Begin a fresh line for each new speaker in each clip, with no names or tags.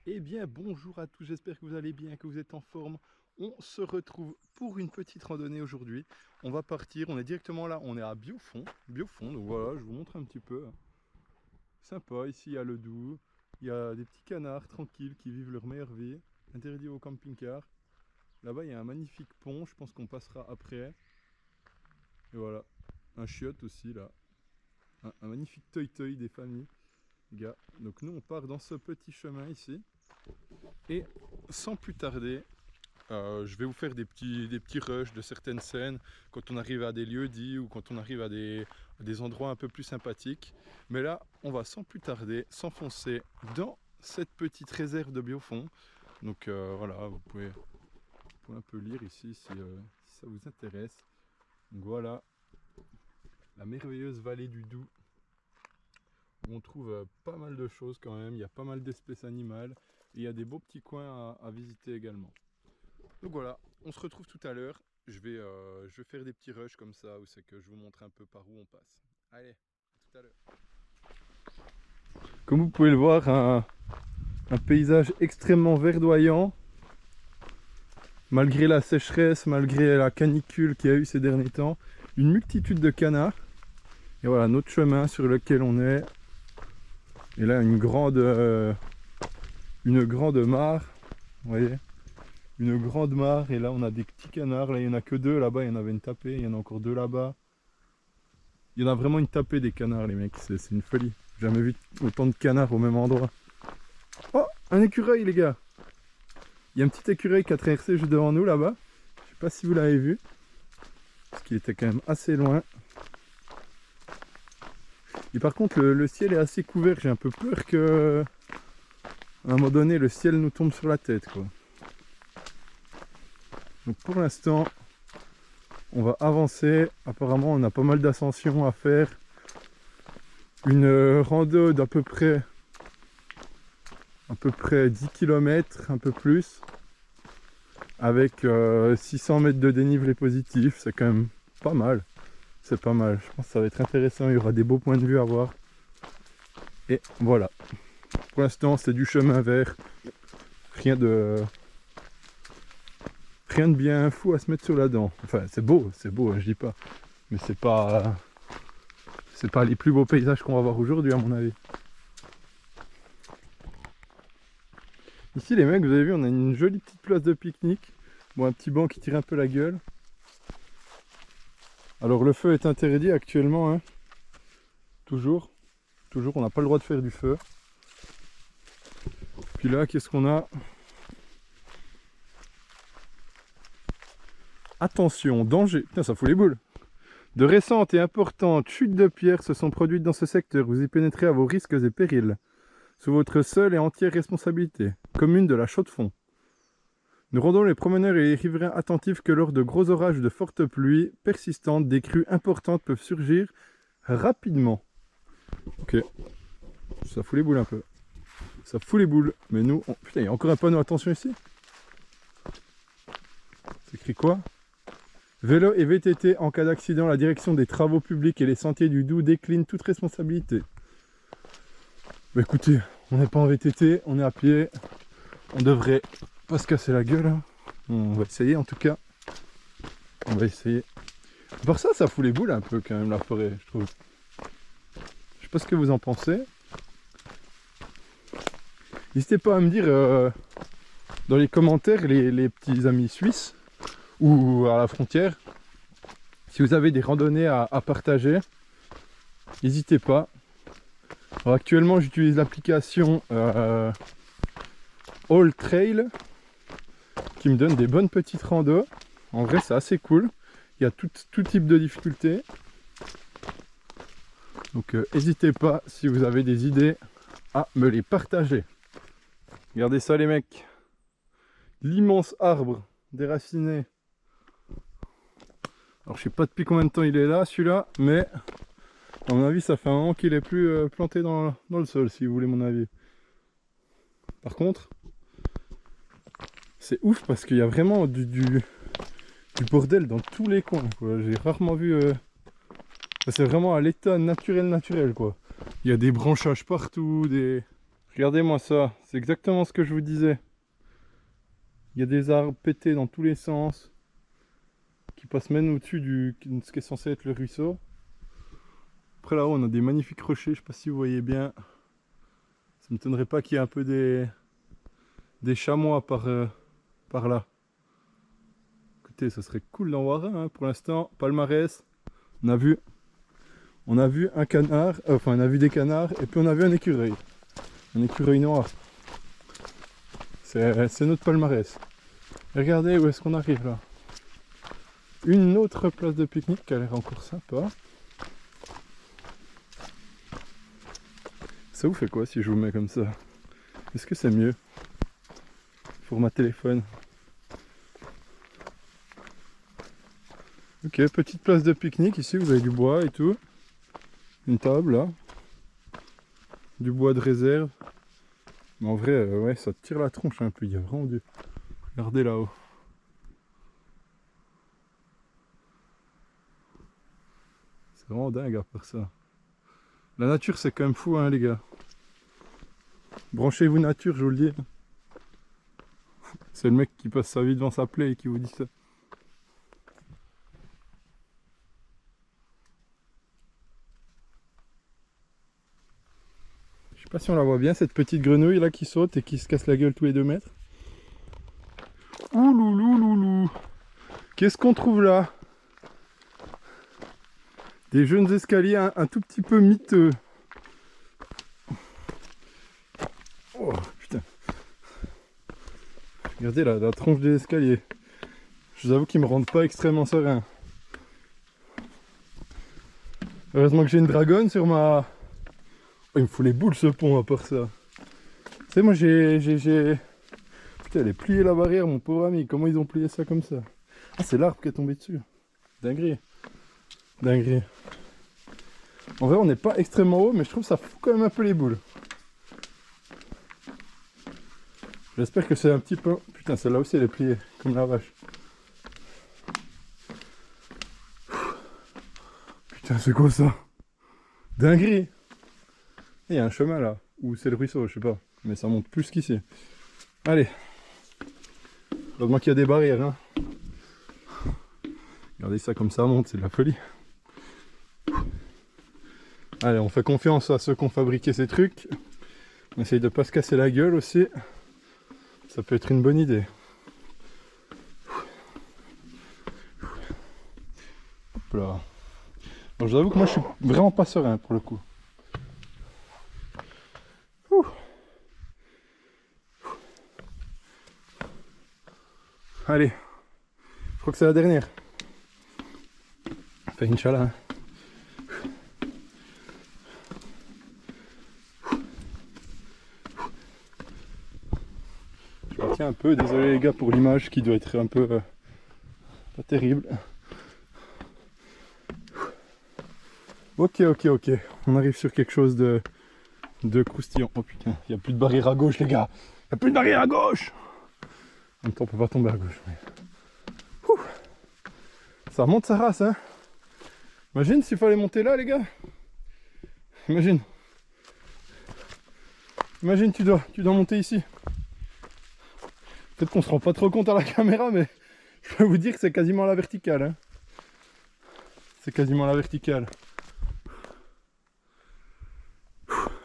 Eh bien, bonjour à tous, j'espère que vous allez bien, que vous êtes en forme. On se retrouve pour une petite randonnée aujourd'hui. On va partir, on est directement là, on est à Biofond, donc voilà, je vous montre un petit peu. Sympa, ici il y a le Doubs, il y a des petits canards tranquilles qui vivent leur meilleure vie, interdits au camping-car. Là-bas, il y a un magnifique pont, je pense qu'on passera après. Et voilà, un chiotte aussi là, un magnifique toy-toy des familles, les gars. Donc nous, on part dans ce petit chemin ici. Et sans plus tarder, je vais vous faire des petits rushs de certaines scènes quand on arrive à des lieux dits ou quand on arrive à des endroits un peu plus sympathiques. Mais là, on va sans plus tarder s'enfoncer dans cette petite réserve de Biofond. Donc voilà, vous pouvez un peu lire ici si ça vous intéresse. Donc voilà, la merveilleuse vallée du Doubs, où on trouve pas mal de choses quand même. Il y a pas mal d'espèces animales et il y a des beaux petits coins à visiter également. Donc voilà, on se retrouve tout à l'heure. Je vais faire des petits rushs comme ça, où c'est que je vous montre un peu par où on passe. Allez, à tout à l'heure. Comme vous pouvez le voir, un paysage extrêmement verdoyant. Malgré la sécheresse, malgré la canicule qu'il y a eu ces derniers temps. Une multitude de canards. Et voilà, notre chemin sur lequel on est. Et là, une grande mare. Vous voyez, une grande mare, et là on a des petits canards. Là il n'y en a que deux, là-bas il y en avait une tapée, il y en a encore deux là-bas. Il y en a vraiment une tapée des canards, les mecs, c'est une folie. J'ai jamais vu autant de canards au même endroit. Oh, un écureuil, les gars. Il y a un petit écureuil qui a traversé juste devant nous là-bas. Je sais pas si vous l'avez vu, parce qu'il était quand même assez loin. Et par contre le ciel est assez couvert, j'ai un peu peur que à un moment donné le ciel nous tombe sur la tête, quoi. Donc pour l'instant on va avancer. Apparemment on a pas mal d'ascensions à faire. Une rando d'à peu près 10 km, un peu plus, avec 600 mètres de dénivelé positif. C'est quand même pas mal. C'est pas mal, je pense que ça va être intéressant. Il y aura des beaux points de vue à voir. Et voilà, pour l'instant c'est du chemin vert. Rien de bien fou à se mettre sur la dent. Enfin c'est beau, hein, je dis pas, mais c'est pas les plus beaux paysages qu'on va voir aujourd'hui à mon avis. Ici les mecs, vous avez vu, on a une jolie petite place de pique-nique. Bon, un petit banc qui tire un peu la gueule. Alors le feu est interdit actuellement, hein. Toujours, on n'a pas le droit de faire du feu. Puis là, qu'est-ce qu'on a? Attention, danger. Putain, ça fout les boules. De récentes et importantes chutes de pierres se sont produites dans ce secteur. Vous y pénétrez à vos risques et périls, sous votre seule et entière responsabilité. Commune de la Chaux-de-Fonds. Nous rendons les promeneurs et les riverains attentifs que lors de gros orages ou de fortes pluies persistantes, des crues importantes peuvent surgir rapidement. Ok, ça fout les boules un peu. Ça fout les boules. Mais nous, putain, il y a encore un panneau, attention ici. C'est écrit quoi? Vélo et VTT, en cas d'accident, la direction des travaux publics et les sentiers du Doubs décline toute responsabilité. Bah écoutez, on n'est pas en VTT, on est à pied. On devrait pas se casser la gueule, hein. On va essayer en tout cas. On va essayer. Pour ça fout les boules un peu quand même la forêt, je trouve. Je sais pas ce que vous en pensez. N'hésitez pas à me dire dans les commentaires, les petits amis suisses ou à la frontière, si vous avez des randonnées à partager. N'hésitez pas. Alors actuellement j'utilise l'application All Trail qui me donne des bonnes petites randos. En vrai c'est assez cool. Il y a tout type de difficultés. Donc n'hésitez pas si vous avez des idées à me les partager. Regardez ça les mecs. L'immense arbre déraciné. Alors je sais pas depuis combien de temps il est là celui-là, mais à mon avis ça fait un moment qu'il est plus planté dans le sol, si vous voulez mon avis. Par contre, c'est ouf parce qu'il y a vraiment du bordel dans tous les coins, quoi. J'ai rarement vu... C'est vraiment à l'état naturel quoi. Il y a des branchages partout, des... Regardez-moi ça, c'est exactement ce que je vous disais. Il y a des arbres pétés dans tous les sens, qui passent même au-dessus de ce qui est censé être le ruisseau. Après là-haut, on a des magnifiques rochers, je sais pas si vous voyez bien. Ça ne m'étonnerait pas qu'il y ait un peu des chamois par là. Écoutez, ça serait cool d'en voir un, hein. Pour l'instant, palmarès, on a vu un canard, enfin on a vu des canards, et puis on a vu un écureuil noir. C'est notre palmarès. Et regardez où est-ce qu'on arrive là. Une autre place de pique-nique qui a l'air encore sympa. Ça vous fait quoi si je vous mets comme ça? Est-ce que c'est mieux? Format téléphone. Ok, petite place de pique-nique ici, vous avez du bois et tout. Une table là. Du bois de réserve. Mais en vrai, ouais, ça tire la tronche un peu, il y a vraiment du... Regardez là-haut. C'est vraiment dingue à part ça. La nature c'est quand même fou hein les gars. Branchez-vous nature, je vous le dis. C'est le mec qui passe sa vie devant sa plaie et qui vous dit ça. Je sais pas si on la voit bien, cette petite grenouille là qui saute et qui se casse la gueule tous les 2 mètres. Ouh loulou loulou. Qu'est-ce qu'on trouve là? Des jeunes escaliers un tout petit peu miteux. Oh putain. Regardez là, la tronche des escaliers. Je vous avoue qu'ils me rendent pas extrêmement serein. Heureusement que j'ai une dragonne sur ma... Oh, il me fout les boules ce pont à part ça. Tu sais moi j'ai... Putain elle est pliée la barrière mon pauvre ami. Comment ils ont plié ça comme ça? Ah c'est l'arbre qui est tombé dessus. Dinguerie. Dinguerie. En vrai on n'est pas extrêmement haut mais je trouve que ça fout quand même un peu les boules. J'espère que c'est un petit peu... Putain celle-là aussi elle est pliée comme la vache. Putain c'est quoi ça? Dinguerie. Il y a un chemin là, ou c'est le ruisseau, je sais pas. Mais ça monte plus qu'ici. Allez. Heureusement qu'il y a des barrières. Hein. Regardez ça comme ça monte, c'est de la folie. Allez, on fait confiance à ceux qui ont fabriqué ces trucs. On essaye de pas se casser la gueule aussi. Ça peut être une bonne idée. Hop là. Alors, je vous avoue que moi je suis vraiment pas serein pour le coup. Allez, je crois que c'est la dernière. Enfin, Inch'Allah. Je retiens un peu, désolé les gars pour l'image qui doit être un peu pas terrible. Ok, on arrive sur quelque chose de croustillant. Oh putain, il n'y a plus de barrière à gauche les gars. Il n'y a plus de barrière à gauche. En même temps on peut pas tomber à gauche. Mais... ça remonte sa race hein. Imagine s'il fallait monter là les gars. Imagine. Imagine tu dois monter ici. Peut-être qu'on se rend pas trop compte à la caméra mais je peux vous dire que c'est quasiment à la verticale hein. C'est quasiment à la verticale.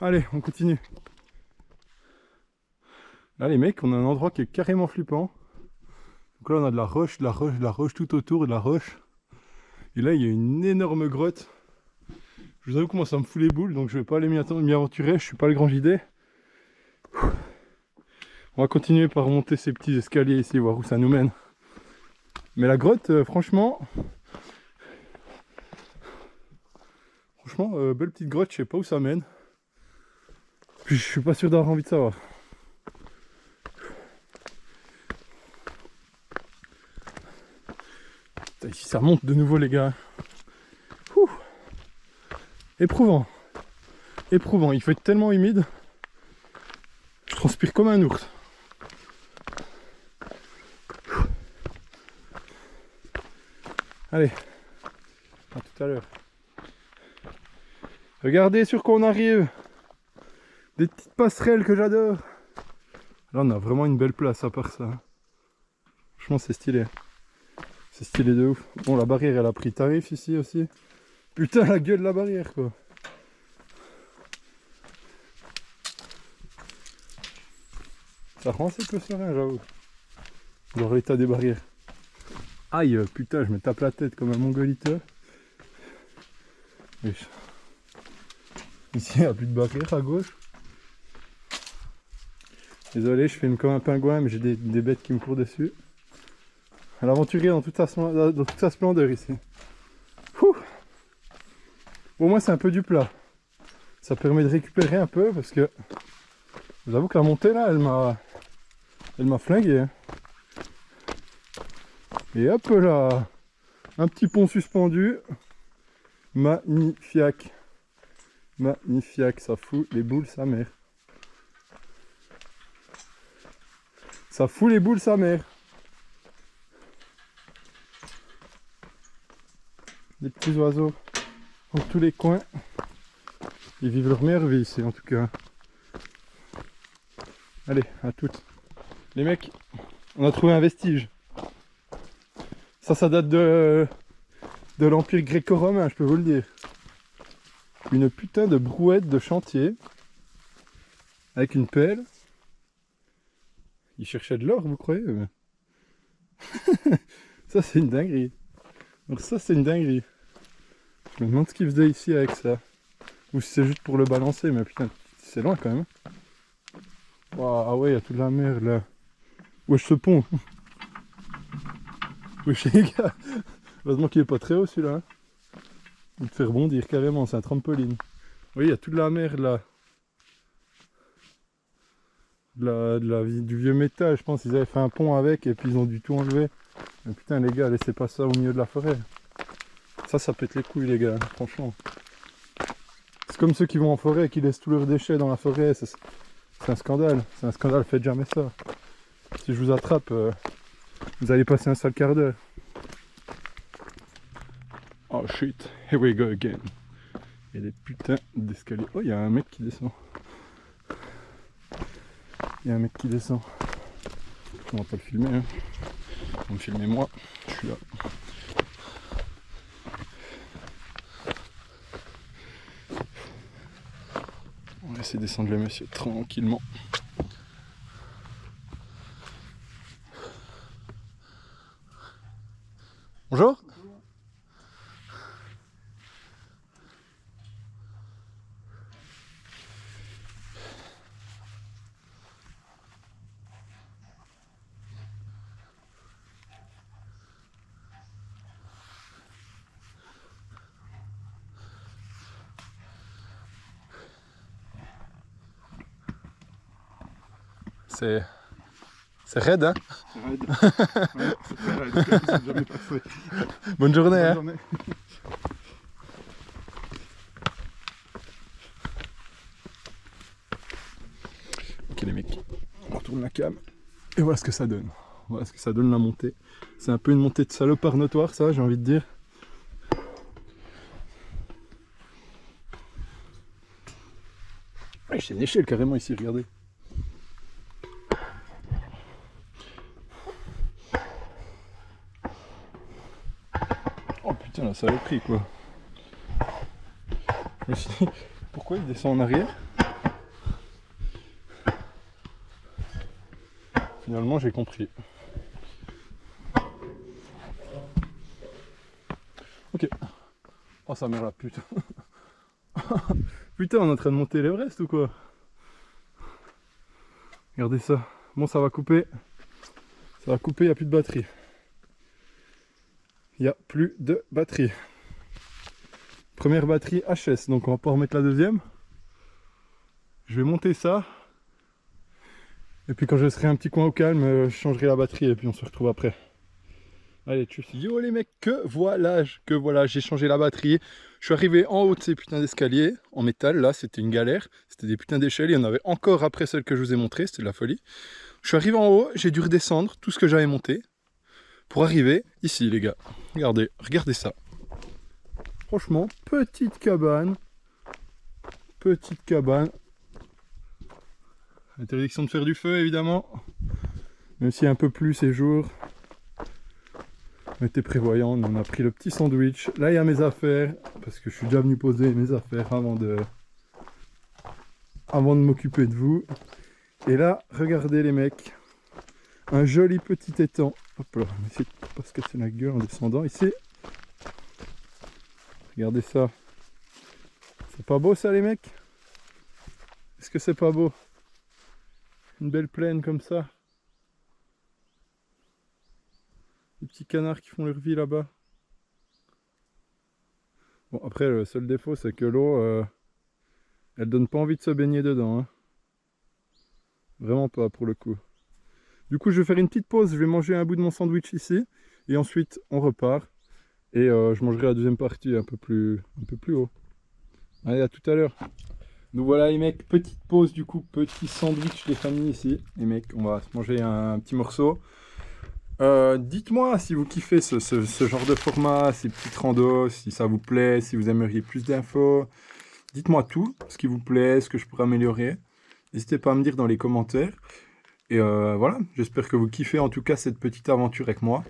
Allez, on continue. Là les mecs, on a un endroit qui est carrément flippant. Donc là on a de la roche, de la roche, de la roche tout autour, de la roche. Et là il y a une énorme grotte. Je vous avoue que moi ça me fout les boules, donc je vais pas aller m'y aventurer, je suis pas le grand JD. On va continuer par monter ces petits escaliers ici, voir où ça nous mène. Mais la grotte, franchement... belle petite grotte, je sais pas où ça mène. Puis je suis pas sûr d'avoir envie de savoir. Putain, ici ça remonte de nouveau les gars. Ouh. Éprouvant. Éprouvant, il faut être tellement humide. Je transpire comme un ours. Allez, à tout à l'heure. Regardez sur quoi on arrive. Des petites passerelles que j'adore. Là on a vraiment une belle place à part ça. Franchement c'est stylé. C'est stylé de ouf. Bon la barrière elle a pris tarif ici aussi. Putain la gueule de la barrière quoi. Ça rend assez peu serein j'avoue. Genre l'état des barrières. Aïe putain je me tape la tête comme un mongolito. Ici il n'y a plus de barrière à gauche. Désolé, je filme comme un pingouin, mais j'ai des bêtes qui me courent dessus. L'aventurier dans toute sa splendeur ici. Ouh. Au moins c'est un peu du plat. Ça permet de récupérer un peu parce que je vous avoue que la montée là, elle m'a flingué. Hein. Et hop là, un petit pont suspendu. Magnifique. Magnifique, ça fout les boules sa mère. Ça fout les boules sa mère. Des petits oiseaux dans tous les coins. Ils vivent leur meilleure vie ici en tout cas. Allez, à toutes. Les mecs, on a trouvé un vestige. Ça date de l'Empire gréco-romain, je peux vous le dire. Une putain de brouette de chantier. Avec une pelle. Ils cherchaient de l'or, vous croyez? Ça c'est une dinguerie. Donc ça c'est une dinguerie. Je me demande ce qu'ils faisaient ici avec ça. Ou si c'est juste pour le balancer, mais putain, c'est loin quand même. Wow, ah ouais, il y a toute la mer là. Wesh ce pont. Wesh les gars. Heureusement qu'il est pas très haut celui-là. Il te fait rebondir carrément, c'est un trampoline. Oui, il y a toute la mer là. Du vieux métal, je pense qu'ils avaient fait un pont avec et puis ils ont dû tout enlever. Mais putain les gars, laissez pas ça au milieu de la forêt. Ça pète les couilles les gars, franchement. C'est comme ceux qui vont en forêt et qui laissent tous leurs déchets dans la forêt, c'est un scandale. C'est un scandale, faites jamais ça. Si je vous attrape, vous allez passer un sale quart d'heure. Oh shit, here we go again. Il y a des putains d'escaliers. Oh, il y a un mec qui descend. Il y a un mec qui descend. On va pas le filmer, hein. On va me filmer moi, je suis là. On va essayer de descendre le monsieur tranquillement. Bonjour. C'est raide, hein?
C'est raide. Ouais, c'est très raide. C'est jamais passé.
Bonne journée,
Bonne
hein?
journée.
Ok les mecs, on retourne la cam. Et voilà ce que ça donne. Voilà ce que ça donne la montée. C'est un peu une montée de salopard notoire ça, j'ai envie de dire. Ouais, c'est une échelle carrément ici, regardez. Oh putain la saloperie quoi. Je me suis dit, pourquoi il descend en arrière? Finalement j'ai compris. Ok. Oh sa mère la putain. Putain on est en train de monter l'Everest ou quoi? Regardez ça. Bon ça va couper. Ça va couper, il n'y a plus de batterie. Il n'y a plus de batterie. Première batterie HS, donc on va pas remettre la deuxième. Je vais monter ça. Et puis quand je serai un petit coin au calme, je changerai la batterie et puis on se retrouve après. Allez, tchuss. Yo les mecs, que voilà, j'ai changé la batterie. Je suis arrivé en haut de ces putains d'escaliers, en métal, là c'était une galère. C'était des putains d'échelles, il y en avait encore après celle que je vous ai montrée, c'était de la folie. Je suis arrivé en haut, j'ai dû redescendre tout ce que j'avais monté pour arriver ici les gars. Regardez, regardez ça. Franchement, petite cabane Interdiction de faire du feu évidemment. Même si un peu plus ces jours. On était prévoyants, on a pris le petit sandwich. Là il y a mes affaires, parce que je suis déjà venu poser mes affaires avant de m'occuper de vous. Et là, regardez les mecs. Un joli petit étang. Hop là, on va essayer de pas se casser la gueule en descendant ici. Regardez ça. C'est pas beau ça les mecs? Est-ce que c'est pas beau? Une belle plaine comme ça. Les petits canards qui font leur vie là-bas. Bon après le seul défaut c'est que l'eau elle donne pas envie de se baigner dedans. Hein. Vraiment pas pour le coup. Du coup je vais faire une petite pause, je vais manger un bout de mon sandwich ici. Et ensuite on repart. Et je mangerai la deuxième partie un peu plus haut. Allez à tout à l'heure. Donc voilà les mecs, petite pause du coup, petit sandwich les familles ici. Les mecs, on va se manger un petit morceau. Dites-moi si vous kiffez ce genre de format, ces petites randos, si ça vous plaît, si vous aimeriez plus d'infos. Dites-moi tout, ce qui vous plaît, ce que je pourrais améliorer. N'hésitez pas à me dire dans les commentaires. Et voilà, j'espère que vous kiffez en tout cas cette petite aventure avec moi.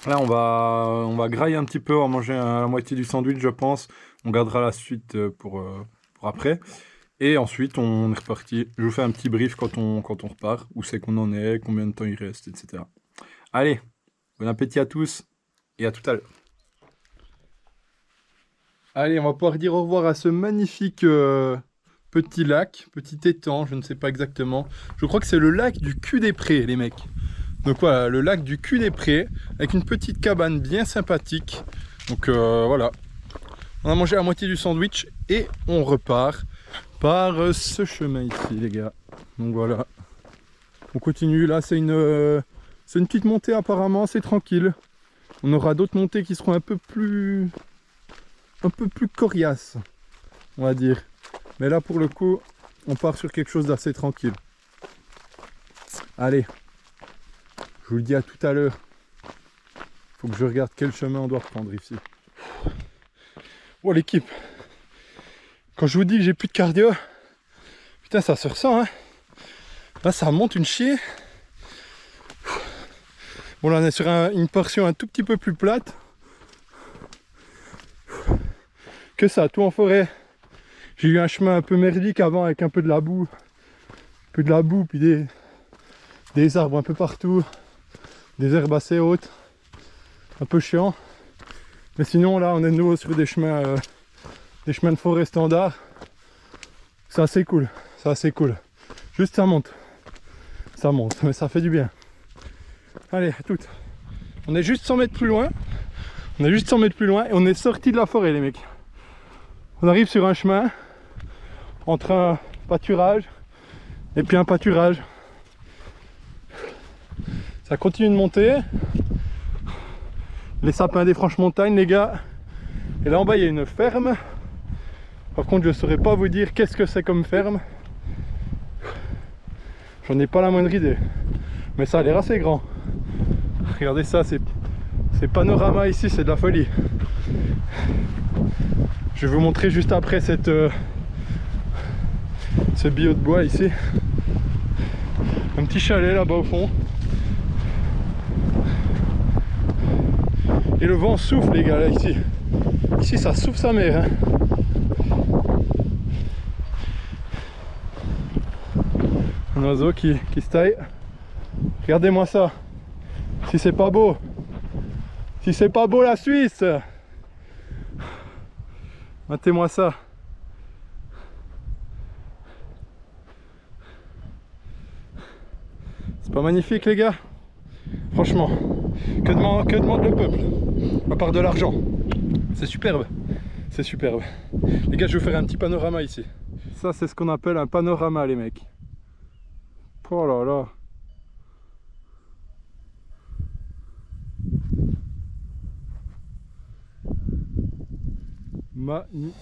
Là on va grailler un petit peu, on va manger la moitié du sandwich je pense. On gardera la suite pour après. Et ensuite on est reparti. Je vous fais un petit brief quand on repart, où c'est qu'on en est, combien de temps il reste, etc. Allez, bon appétit à tous et à tout à l'heure. Allez, on va pouvoir dire au revoir à ce magnifique petit lac, petit étang, je ne sais pas exactement. Je crois que c'est le lac du cul des prés, les mecs. Donc voilà, le lac du cul des prés, avec une petite cabane bien sympathique. Donc voilà, on a mangé la moitié du sandwich et on repart par ce chemin ici, les gars. Donc voilà, on continue. Là, c'est une petite montée apparemment, c'est tranquille. On aura d'autres montées qui seront un peu plus coriaces, on va dire. Mais là, pour le coup, on part sur quelque chose d'assez tranquille. Allez, je vous le dis à tout à l'heure. Faut que je regarde quel chemin on doit prendre ici. Oh l'équipe, quand je vous dis que j'ai plus de cardio, putain ça se ressent hein. Là ça monte une chier. Bon là on est sur une portion un tout petit peu plus plate. Que ça, tout en forêt. J'ai eu un chemin un peu merdique avant avec un peu de la boue. Puis des arbres un peu partout. Des herbes assez hautes. Un peu chiant. Mais sinon là on est de nouveau sur des chemins de forêt standard. C'est assez cool. C'est assez cool. Juste ça monte. Ça monte, mais ça fait du bien. Allez, à toutes. On est juste 100 mètres plus loin. On est juste 100 mètres plus loin et on est sorti de la forêt les mecs. On arrive sur un chemin entre un pâturage et puis un pâturage. Ça continue de monter. Les sapins des Franches-Montagnes les gars. Et là en bas il y a une ferme. Par contre je ne saurais pas vous dire qu'est-ce que c'est comme ferme. J'en ai pas la moindre idée. Mais ça a l'air assez grand. Regardez ça, ces panoramas ici, c'est de la folie. Je vais vous montrer juste après ce bio de bois ici. Un petit chalet là-bas au fond. Et le vent souffle les gars là ici. Ici ça souffle sa mère. Hein. Un oiseau qui se taille. Regardez-moi ça. Si c'est pas beau. Si c'est pas beau la Suisse. Matez-moi ça. C'est pas magnifique les gars? Franchement, que demande le peuple? À part de l'argent. C'est superbe. C'est superbe. Les gars, je vais vous faire un petit panorama ici. Ça, c'est ce qu'on appelle un panorama les mecs. Oh là là. Magnifique.